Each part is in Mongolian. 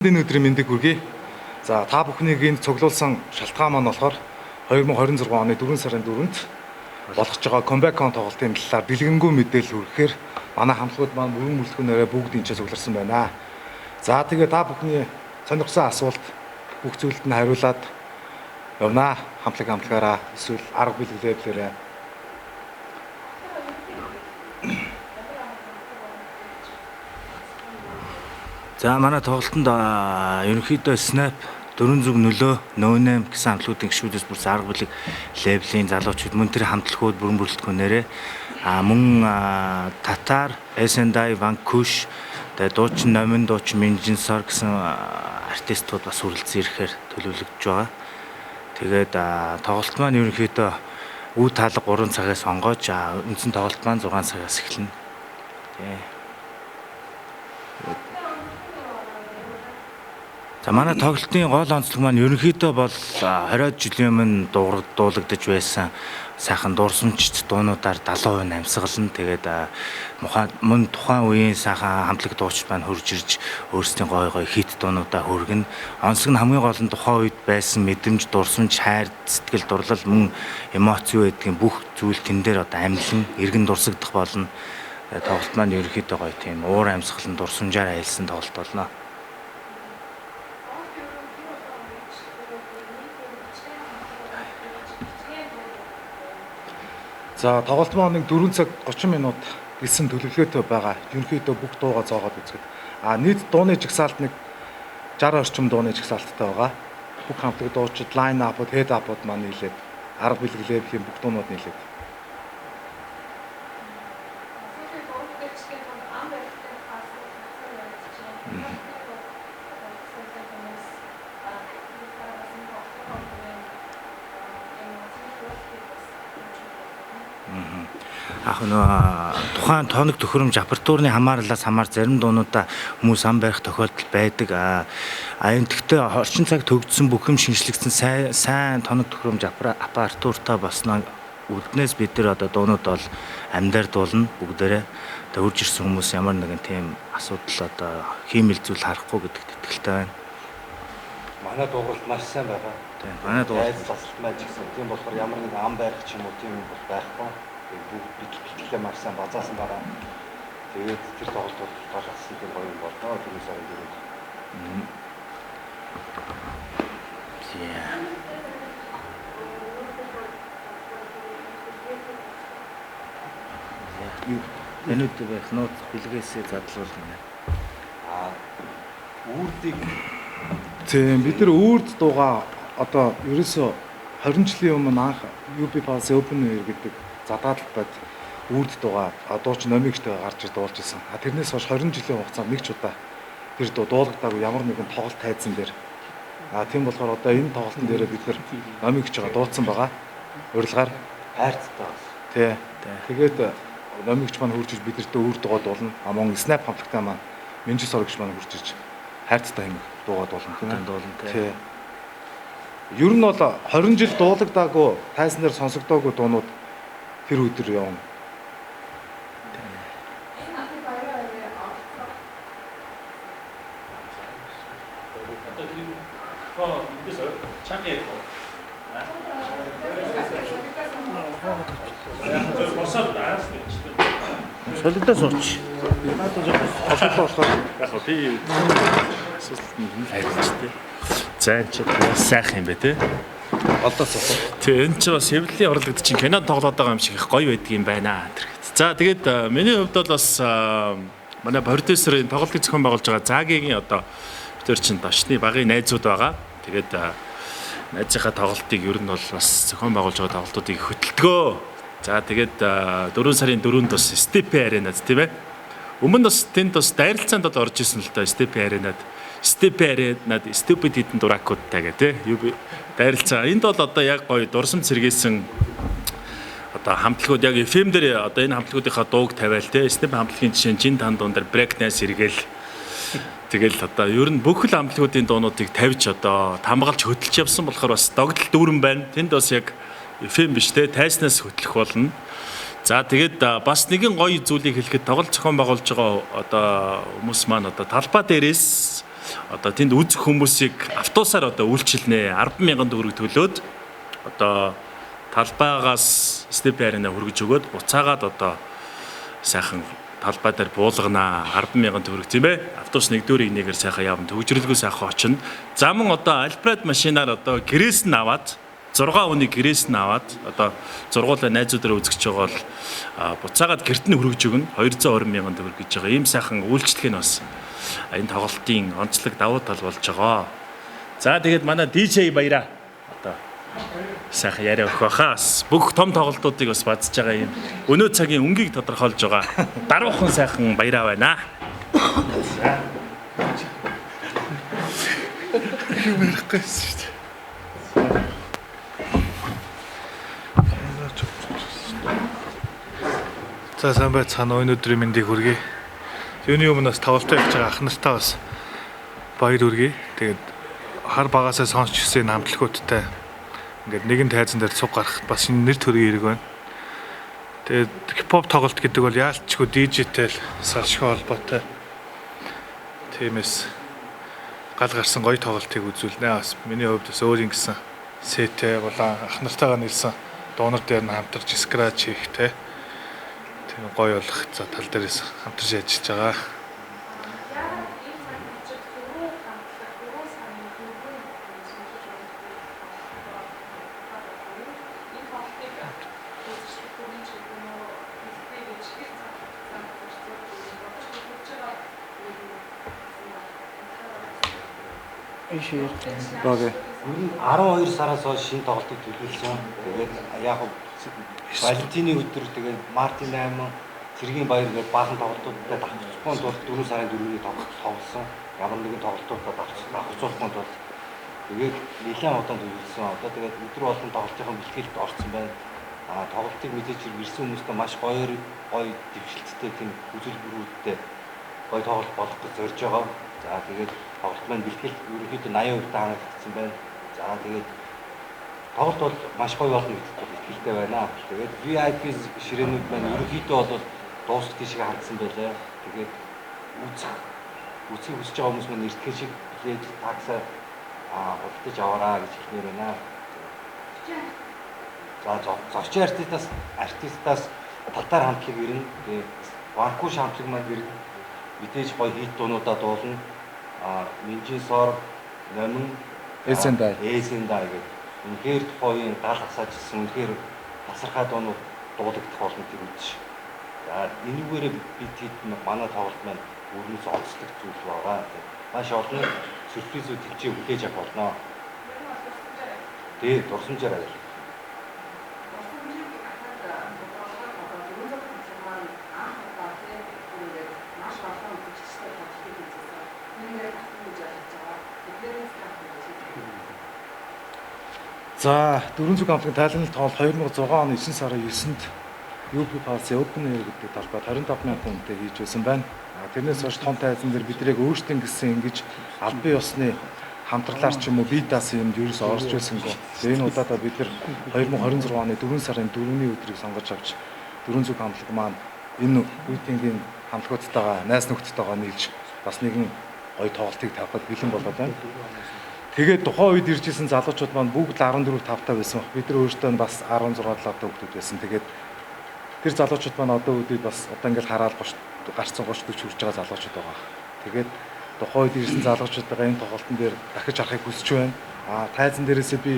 Энэ өдрийн мэндийг хүргэе. За та бүхнийг энд цуглуулсан шалтгаан маань болохоор 2026 оны 4 сарын 4-нд болох ч байгаа comeback-on тоглолтын талаар дэлгэнгүй мэдээлэл хүргэхээр манай хамтлагууд маань бүрэн бүрэлдэхүүнээрээ бүгд энэ ч цугларсан байна. За тэгээ та бүхний сонирхсан асуулт бүх зүйлд нь хариулаад явнаа. Хамтлагаараа эсвэл арга билгэлээрээ. За манай тоглолтод ерөнхийдөө Snap 400 нөлөө No-Name гэсэн хамтлагуудын гишүүдээс бүрсэн арга билэг лейблийн залуучууд мөн тэр хамтлагууд бүрэн бүрэлдэхүүнээрээ мөн Татар, SNDI, Vankush, тэгээ дуучин Номин, дуучин Minjinsor гэсэн артистууд бас хүрэлцэн ирэхээр төлөвлөгдөж байгаа. Тэгээд тоглолт маань ерөнхийдөө үе таалга 3 цагаас онгойж үндсэн тоглолт маань 6 цагаас эхэлнэ. За манай тоглолтын гол онцлог маань ерөнхийдөө бол 20 жилийн өмнө дуулагдж байсан сайхан дурсамжт дуунуудаар 70% амьсгална. Тэгээд мөн тухайн үеийн сайхан хамтлаг дууч маань хурж ирж өөрсдийн гой хит дуунуудаа хөргөн. Онцлог нь хамгийн гол нь тухайн үед байсан мэдрэмж, дурсамж, хайр, сэтгэл дурлал, мөн эмоц юу гэдгийг бүх зүйл тэн дээр амьлан эргэн дурсагдах болно. Тоглолт маань ерөнхийдөө гоё тийм уур амьсгалан дурсамжаар айлсан тоглолт болно. За тоглолт маань 4 цаг 30 минут гэсэн төлөвлөгөөтэй байгаа. Ерөнхийдөө бүх дуугаа зоогоод үзэхэд. Нийт дууны жагсаалт 60 орчим дууны жагсаалттай байгаа. Бүх хамтлаг дуучид line up-ууд, head up-ууд маань нийлээд арга билгэлээ бүх бүх дуунууд нийлээд. Тухайн тоног төхөөрөмж апертурны хамаарлаас зарим дуунуудаа хүмүүс ам барих тохиолдол байдаг. Гэхдээ орчин цаг төгжсөн бүх юм шинжлэгдсэн сайн тоног төхөөрөмж апертуртай босноо үднээс бид нар дуунууд бол амьдаар дуулна бүгдээрээ. Үрж ирсэн хүмүүс ямар нэгэн тийм асуудал хиймэл зүйл харахгүй гэдэгт итгэлтэй байна. Манай дууралт маш сайн байгаа. Тийм манай дууралт засалтмай гэсэн. Тийм болохоор ямар нэгэн ам барих ч юм уу тийм бол байхгүй. Бүгд бичлээ маш сайн базаасан байгаа. Тэгээд тэр тоглолт бол галсан тийм гоё юм болоо. Тэрний сарын дөрөв. Энэд байх нууц бэлгээсээ задлуулна. Үрдийг тийм бид нар үрд дуугаа ерөөсө 20 жилийн өмнө анх UB Pulse Open Air гэдэг задаадлалд үрд дуугаа дууч номигчтэй гарч ир дуулж исэн. Тэрнээс хойш 20 жилийн хугацаанд нэг ч удаа тэр дуулагдаагүй ямар нэгэн тоглолт тайзан дээр. Тийм болохоор энэ тоглолтын дээр бид нар номигчгаа дуудсан байгаа. Урилгаар хайрцтай бас. Тий. Тэгээд номигч маань хурж иж бидэртээ үрд дуугаа дуулна. Мөн Snap хамтлагтай маань Minjinsor гэж маань хурж иж хайрцтай хэмээх дуугаа дуулна тийм ээ. Тий. Ер нь бол 20 жил дуулагдаагүй тайзан дээр сонсогдоогүй дуунууд тэр өдөр явна. Солидос сууч. Надад жоохон болохоор яг би хайрлажтэй. За энэ ч сайхан юм бэ те. олдоос уу. Тэ энэ ч бас хэвлэлийн орлогод чинь кино тоглоод байгаа юм шиг их гоё байдаг юм байна. За тэгээд миний хувьд бол бас манай продюсерын тоглолтыг зохион байгуулж байгаа Заагийн бид нар чинь дашны багын найзууд байгаа. Тэгээд найзынхаа тоглолтыг ер нь бол бас зохион байгуулж байгаа тоглолтуудыг хөтэлдгөө. За тэгээд 4 сарын 4-нд бас Step Arena тийм ээ. Өмнө бас тэнд бас дайралцаанд орж исэн л да Step Arena-д. Step Arena-д Stupid хитэн дуракуудтай гэх тийм ээ. Дайралцаа. Энд бол яг гоё дурсамж сэргээсэн хамтлагууд яг FM дээр энэ хамтлагуудынхаа дууг тавиал тийм ээ. Step хамтлагийн жишээ нь Жин тан дуун дээр break dance сэргээл. Тэгэл ер нь бүх л хамтлагуудын дуунуудыг тавьж тамгалж хөдөлж явсан болохоор бас догдол дүүрэн байна. Тэнд бас яг FM биш те тайснаас хөтлөх болно. За тэгээд бас нэгэн гоё зүйлийг хэлэхэд тоглолт зохион байгуулж байгаа хүмүүс маань талбай дээрээс одоо тэнд үзэх хүмүүсийг автобусаар одоо үйлчилнэ 10,000 төгрөг төлөөд одоо талбайгаас степи арена хүргэж өгөөд буцаагаад одоо сайхан талбай дээр буулганаа 10,000 төгрөг тийм ээ. Автобус нэгдүгээр нэгээр сайхан явна. Төгжрөлгүй сайхан очино. Замун одоо альбред машинаар одоо гэрээс нь аваад 6 өний гэрээс нь аваад одоо зургуулаа найзуудаараа үзэж байгаа бол буцаагаад гэрт нь хүргэж өгнө 220,000 төгрөг гэж байгаа. Ийм сайхан үйлчлэг нь бас энэ тоглолтын онцлог давуу тал болж байгаа. За тэгээд манай DJ баяраа одоо сайхан яриа өгөх байхаас бүх том тоглолтуудыг бас бадж байгаа юм. Өнөө цагийн өнгийг тодорхойлж байгаа. Даруухан сайхан баяраа байна. За. За сайн байцгаана. Өнөөдрийн мэндийг хүргэе. Юуны өмнөөс тоглолтоо хийж байгаа ах нартаа бас баяр хүргэе. Тэгээд хар багасаа сонсч ирсэн хамтлагуудтай ингээд нэгэн тайзан дээр цуг гарахад бас энэ нэр төрийн хэрэг байна. Тэгээд хипхоп тоглолт гэдэг бол яалтчгүй дижитал салшгүй холбоотой. Тиймээс гал гарсан гоё тоглолтыг үзүүлнэ. Бас миний хувьд бас өөр ингэсэн сетэ болон ах нартайгаа нэлсэн дуунар дээр нь хамтарч скрач хийхтэй. Тийм гоё болох за тал дээрээс хамтарч ажиллаж байгаа. Багы. 12 сараас хойш шинэ тоглолтыг төлөвлөсөн. Тэгээд яг Валентины өдөр тэгээд Мартин 8 цэргийн баяр гээд баахан тоглолтуудад авцсан тул 4 сарын 4-ний тоглосон. Ямар нэгэн тоглолтуудад авцуулсан тул тэгээд нэлээд удаан төлөвлөсөн. Одоо тэгээд өдөр болгон тоглолтын бэлтгэлд орсон байна. Тоглолтыг мэдээж ирсэн хүмүүстээ маш гоё дэвшилттэй тийм үзүүлбэрүүдтэй гоё тоглолт болох гэж зорж байгаа. За тэгээд тоглолт маань бэлтгэл ерөнхийдөө 80% хангагдсан байна. За тэгээд тоглолт бол маш гоё болно гэдэгт итгэлтэй байна. Тэгээд VIP ширээнүүд маань ерөнхийдөө бол дуусах тийшээ хандсан байлаа. Тэгээд үзэх хүсэж байгаа хүмүүс маань эртхэн шиг билет таксаа худалдаж аваарай гэж хэлмээр байна. За зочид артистаас татар хамтлаг ирнэ. Тэгээд Ванкуш хамтлаг маань ирнэ. Мэдээж гоё хит дуунуудаа дуулна. Минжисор Номин Эсэндай гэдэг үнэхээр тухайн гал хасаажсэн үнэхээр тасархай дуунууд дуулагдах болно гэж үзэж. За энүүгээрээ бид манай тоглолт маань өрнөс онцлог зүйл байгаа. Маш олон сюрпризүүд хэлж хүлээж авах болно. Тэгээд дурсамжаар авъя. За, дөрвөн зүг хамтлагийн тайлбарлалт тоглолт 2006 оны 9 сарын 9-нд UP Pulse Open Air гэдэг талбайд 25,000 хүнтэй хийж байсан байна. Тэрнээс хойш том тайзан дээр бидрийг өөрсдөө гисэн ингэж албан ёсны хамтралаар ч юм уу бие даасан юмд ерөөс орж байсангүй. Энэ удаадаа бид нар 2026 оны 4 сарын 4-ний өдрийг сонгож авч дөрвөн зүг хамтлаг маань энэ үеийнгийн хамтлагуудтайгаа найз нөхдөдтэйгээ нийлж бас нэгэн гоё тоглолтыг тавихад бэлэн болоод байна. Тэгээд тухайн үед ирж исэн залуучууд маань бүгд 14-5 байсан баг. Бид нар өөрсдөө бас 16-7 хүүхдүүд байсан. Тэгээд тэр залуучууд маань одоо үедээ бас одоо ингээл хараад гарцсан 30-40 хүрж байгаа залуучууд байгаа. Тэгээд тухайн үед ирсэн залуучуудаа энэ тоглолтын дээр дахиж харахыг хүсэж байна. Тайзан дээрээсээ би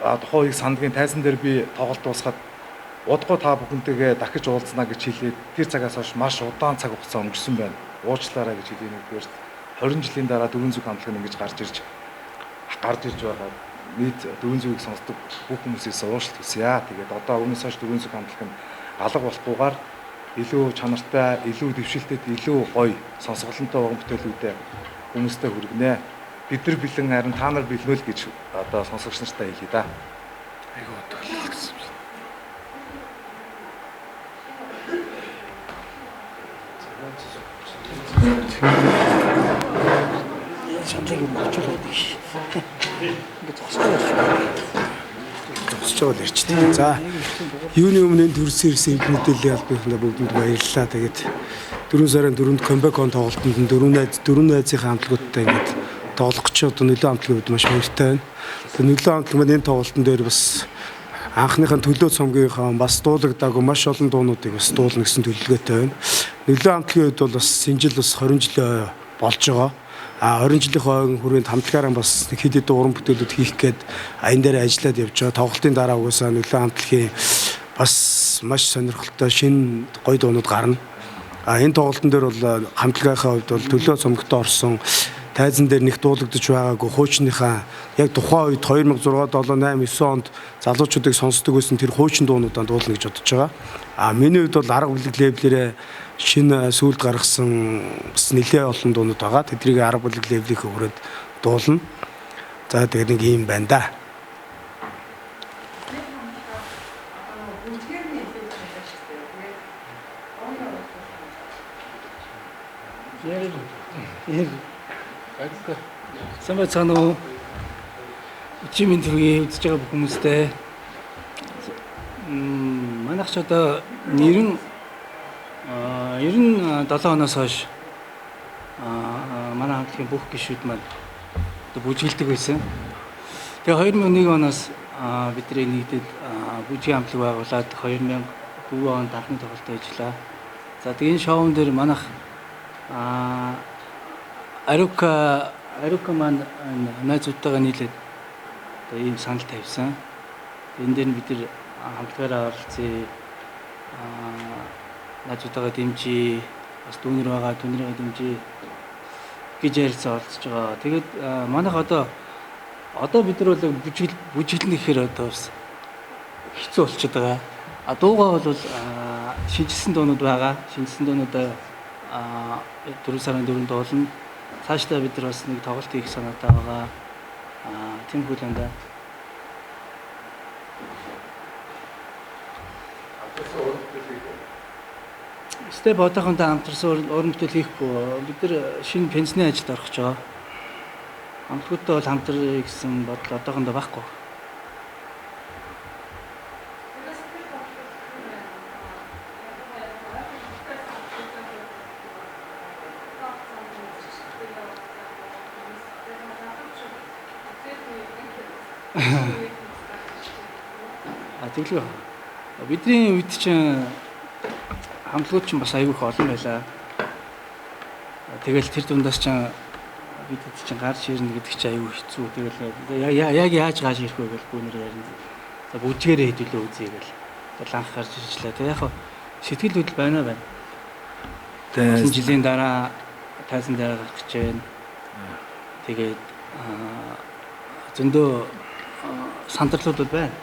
тухайн үеийг сандгийн тайзан дээр би тоглолт дуусгаад удахгүй та бүхэнтэйгээ дахиж уулзнаа гэж хэлээд тэр цагаас хойш маш удаан цаг хугацаа өнгөрсөн байна. Уучлаарай гэж хэлээ нэгдүгээр 20 жилийн дараа дөрвөн зүг хамтлаг нь ингэж гарч ирж байгаа нийт дөрвөн зүгийг сонсдог бүх хүмүүсээс уушлт хүсье. Тэгээд одоо өмнөөс хойш дөрвөн зүг хамтлаг нь алга болохгүйгээр илүү чанартай, илүү дэвшилтэд, илүү гоё сонсголонтой уран бүтээлүүдэд хүмүүстэй хүргэнэ. Бид нар бэлэн харин та нар бэлмэл гэж одоо сонсогч нартай хэлье да. Айгуу өдөглөл гэсэн. Шамжааг юм очуулаад их. Ингээд зогсож байгаа ирчтэй. За юуны өмнө төрсөн ирсэн мэдээллийн албаныхандаа бүгдэнд баярлалаа. Тэгээд 4 сарын 4-нд Комбекон тоглолтод дөрвөн найзынхаа хамтлагуудтай ингээд тоглох гэж одоо нөлөө хамтлагийн хувьд маш баяртай байна. Тэгээ нөлөө хамтлаг маань энэ тоглолтын дээр бас анхныхаа төлөө цомгийнхаа бас дуулагдаагүй маш олон дуунуудыг бас дуулна гэсэн төлөвлөгөөтэй байна. Нөлөө хамтлагийн хувьд бол бас энэ жил бас 20 жил болж байгаа. 20 жилийн хойно хүрээнд хамтлагаараа бас хэд хэдэн уран бүтээлүүд хийх гээд энэ дээр ажиллаад явж байгаа. Тоглолтын дараа угаасаа нөлөө хамтлагийн бас маш сонирхолтой шинэ гоё дуунууд гарна. Энэ тоглолтын дээр бол хамтлагийнхаа хувьд бол төлөө цомогтой орсон тайзан дээр нэг дуулагдж байгаагүй хуучныхаа яг тухайн үед 2006, 7, 8, 9 онд залуучуудыг сонсдог байсан тэр хуучин дуунуудаа дуулна гэж бодож байгаа. Миний хувьд бол арга бүлэг лейблэрээ шинэ сүүлд гаргасан бас нэлээ олон дуунууд байгаа. Тэднийг арга бүлэг лейблийнхээ хүрээд дуулна. За тэгээд нэг юм байна да. Сайн байцгаана уу? Өчигдөр төргийн үзэж байгаа бүх хүмүүстээ манайх ч одоо 97 оноос хойш манай хамтлагийн бүх гишүүд маань одоо бүжгэлдэг байсан. Тэгээ 2001 оноос бидний нэгдээд бүжгийн хамтлаг байгуулад 2004 онд анхны тоглолтод ажиллаа. За тэгээ энэ шоун дээр манайх Арука маань найзуудтайгаа нийлээд одоо ийм санал тавьсан. Энэ дээр бид нар хамтлагаараа оролцъё. Найзуудтайгаа дэмжиж, бас дүүнэр байгаа түнрээ дэмжиж гэж ярилцсан оролцож байгаа. Тэгээд манайх одоо бид нар бол бүжиглэн гэхээр одоо бас хэцүү болчиход байгаа. Дуугаа бол шинжилсэн дуунууд байгаа. Шинжилсэн дуунуудаа 4 сарын 4-нд дуулна. Цаашдаа бид нар бас нэг тоглолт хийх санаатай байгаа. Тийм хүлэндэ. Степ одоохондоо хамтарсан уран бүтээл хийхгүй. Бид нар шинэ пенсны ажилд орох гэж байгаа. Хамтлагуудтай бол хамтрах гэсэн бодол одоохондоо байхгүй. Тэглээ. Бидний үед чинь хамтлагууд чинь бас аягүй их олон байлаа. Тэгэл тэр дундаас чинь бид чинь гарч ирнэ гэдэг чинь аягүй хэцүү. Тэгэл яг яаж гарч ирэх вэ гэж гүнээр ярина. За бүжгээрээ хэдүүлээ үзье гэл. Тэгэл анх гарч ирчлээ. Тэг яг сэтгэл хөдлөл байна. Тэгээд жилийн дараа тайзан дээр гарах гэж байна. Тэгээд зөндөө сандралууд байна.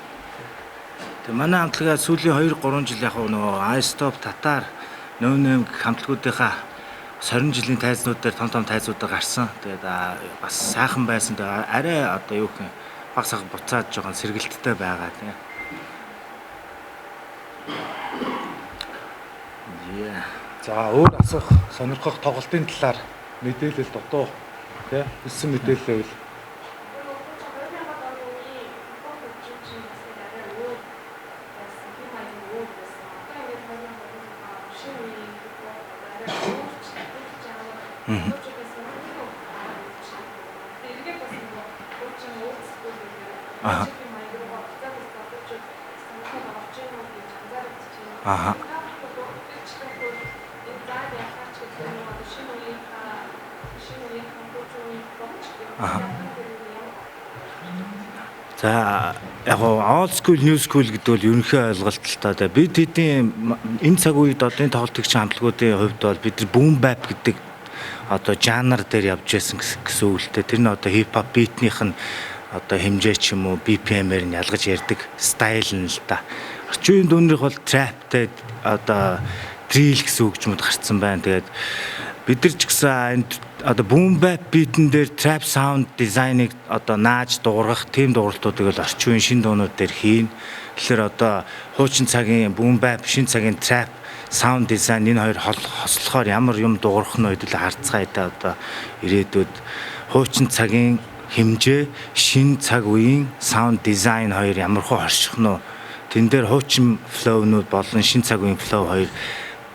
Тэгээ манай хамтлагаа сүүлийн 2-3 жил яг нөгөө iStop Татар нөө хамтлагуудынхаа 20 жилийн тайзнууд дээр том тайзуудаа гарсан. Тэгээд бас сайхан байсан. Тэгээ арай одоо юу гэх юм баг сах буцаад жоохон сэргэлттэй байгаа тийм. За өөр асуух сонирхох тоглолтын талаар мэдээлэл дутуу тий өссөн мэдээлэл байвал За яг old school new school гэдэг бол ерөнхий ойлголт л та. Бид хэдийн энэ цаг үед одоо энэ тоглолтын хамтлагуудын хувьд бол бид нар boom bap гэдэг одоо жанр дээр явж байсан гэсэн үгтэй. Тэр нь одоо хип хоп битнийх нь одоо хэмжээ ч юм уу BPM-ээр нь ялгаж ярьдаг стайл нь л та. Орчин үеийн дүнрийнх бол trap-тэй одоо drill гэсэн үг ч юм уу гарцсан байна. Тэгээд бид нар ч гэсэн энэ одоо boom bap beat-эн дээр trap sound design-ыг одоо нааж дуургах тийм дууралтуудыг бол орчин үеийн шинэ дуунууд дээр хийн. Тэгэхээр одоо хуучин цагийн boom bap, шинэ цагийн trap sound design энэ хоёр хослохоор ямар юм дуурах нь хэдүүл харцгаая да одоо ирээдүйд хуучин цагийн хэмжээ, шинэ цаг үеийн sound design хоёр ямар хөө орших нь тэн дээр хуучин flow-нууд болон шинэ цаг үеийн flow хоёр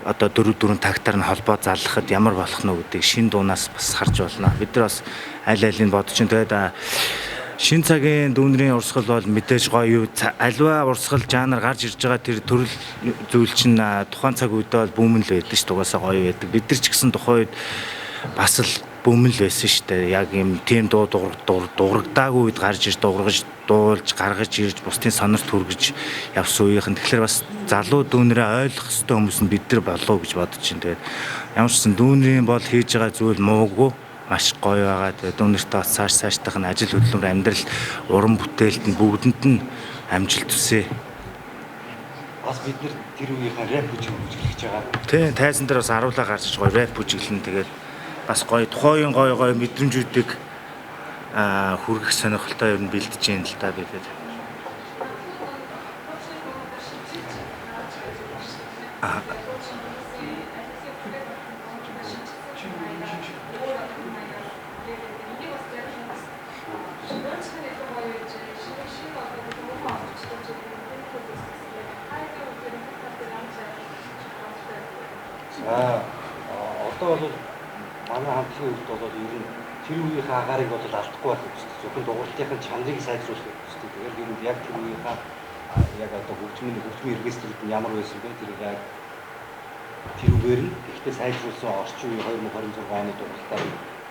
одоо 4 тагтаар нь холбоо заллахад ямар болох нь гэдгийг шин дуунаас бас харж болно. Бид нар бас аль алийг бодож чинь тэгээд шин цагийн дүүнрийн урсгал бол мэдээж гоё юу. Альва урсгал жанр гарч ирж байгаа тэр төрөл зүйл чинь тухайн цаг үедээ бол бүүмэн л байдаг шүү дээ. Угаасаа гоё байдаг. Бид нар ч гэсэн тухайн үед бас л бүүмэн л байсан шүү дээ. Яг юм тийм дуурагдаагүй үед гарч ирж дуургаж дуулж гаргаж ирж бусдын сонорт хүргэж явсан үеийнхэн. Тэгэхээр бас залуу дүүнрээ ойлгох ёстой хүмүүс нь бид нар болов гэж бодож чинь. Тэгээд ямар ч сан дүүнрийн бол хийж байгаа зүйл муугүй маш гоё байгаа. Тэгээд дүүнэртээ бас цаашдах нь ажил хөдөлмөр амьдрал уран бүтээлд нь бүгдэнд нь амжилт хүсье. Бас бид нар тэр үеийнхээ рэп бүжиглэж байгаа. Тийм тайзан дээр бас аруулаа гарч гоё рэп бүжиглэн тэгээд бас гоё тухайн гоё мэдрэмжүүдийг хүргэх сонирхолтой юм бэлдэж юм л та бидэд. Одоо бол манай хамтлагийн хувьд бол ер нь тэр үеийнхээ агаарыг бол алдахгүй байх гэж байна. Зөвхөн дугуйлтын чанарыг сайжруулах гэж байна. Тэгэхээр ер нь яг тэр үеийнхээ яг одоо хөгжмийн эргээсрүүд нь ямар байсан бэ? Тэр яг тэрүүгээр нь ихтэй сайжруулсан орчин үеийн 2026 оны дугуйлтаар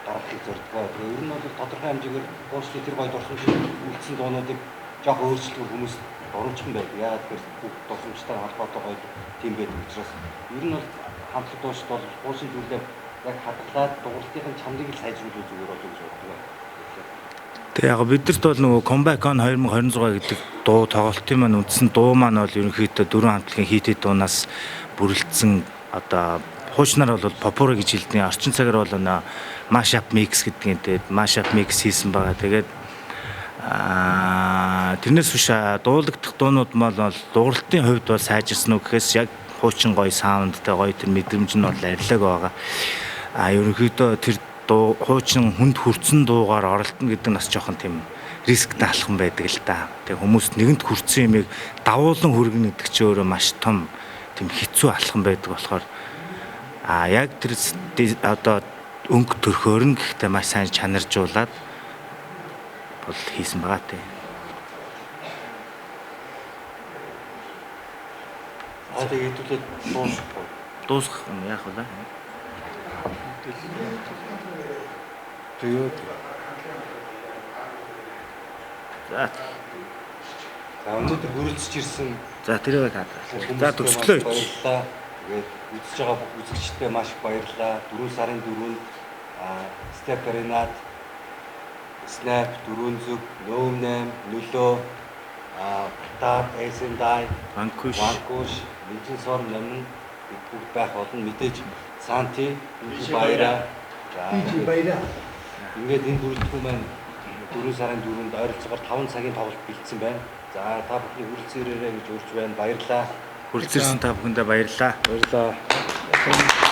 гаргахыг зорддог. Тэгээ ер нь бол тодорхой хэмжээгээр уучлалын тэр гоё дурсамжийг үлдсэн дуунуудыг жоох өөрчлөлт хүмүүс оруулчихсан байдаг. Яагаад гэвэл бүх дурсамжтай холбоотой гоё тийм байдаг учраас ер нь бол хамтлаг дуушид бол уучлалын зүйлээ яг хадгалаад дугуйлтын чанарыг л сайжруулах зүгээр болов гэж боддог. Тэгээ яг бидэрт бол нөгөө Comeback on 2026 гэдэг дуу тоглолтын маань үндсэн дуу маань бол ерөнхийдөө 4 хамтлагийн хийтэд дуунаас бүрэлдсэн одоо хуучнаар бол попура гэж хэлдэг. Орчин цагаар бол mashup mix гэдгийг тэгээд mashup mix хийсэн байгаа. Тэгээд тэрнээс биш дуулагдах дуунууд бол дууралтын хувьд бол сайжирсан уу гэхээс яг хуучин гоё саундтай гоё тэр мэдрэмж нь бол арилаг байгаа. Ерөнхийдөө тэр дуу хуучин хүнд хүрсэн дуугаар оролдоно гэдэг нь бас жоохон тийм рисктэй алхам байдаг л да. Тэгээ хүмүүс нэгэнт хүрсэн юмыг давуулан хүргэнэ гэдэг чинь өөрөө маш том тийм хэцүү алхам байдаг болохоор яг тэр одоо өнгө төрхөөр нь гэхдээ маш сайн чанаржуулаад бол хийсэн байгаа тий. Тэгээ хэдүүлээд дуусгах юм яах вэ? тэгээд өнөөдөр хүрэлцэж ирсэн за тэрийг хаадаг. За төсөглөө. Баярлалаа. Тэгээд үзэж байгаа бүх үзэгчдэд маш их баярлалаа. 4 сарын 4-нд Step Arena-д Snap 4 зүг, Нөөм 8, Нөлөө, Тап, Эсэндай, Ванкуш, Минжинсор нэмэн бид бүгд байх болно. Мэдээж Санти, Баяра. Ингээд энэ бүрэлдэхүүн маань 4 сарын 4-нд ойролцоогоор 5 цагийн тоглолт бэлдсэн байна. За та бүхний хүрэлцээрээ гэж урьж байна. Баярлалаа. Хүрэлцээрсэн та бүхэндээ баярлалаа. Баярлалаа.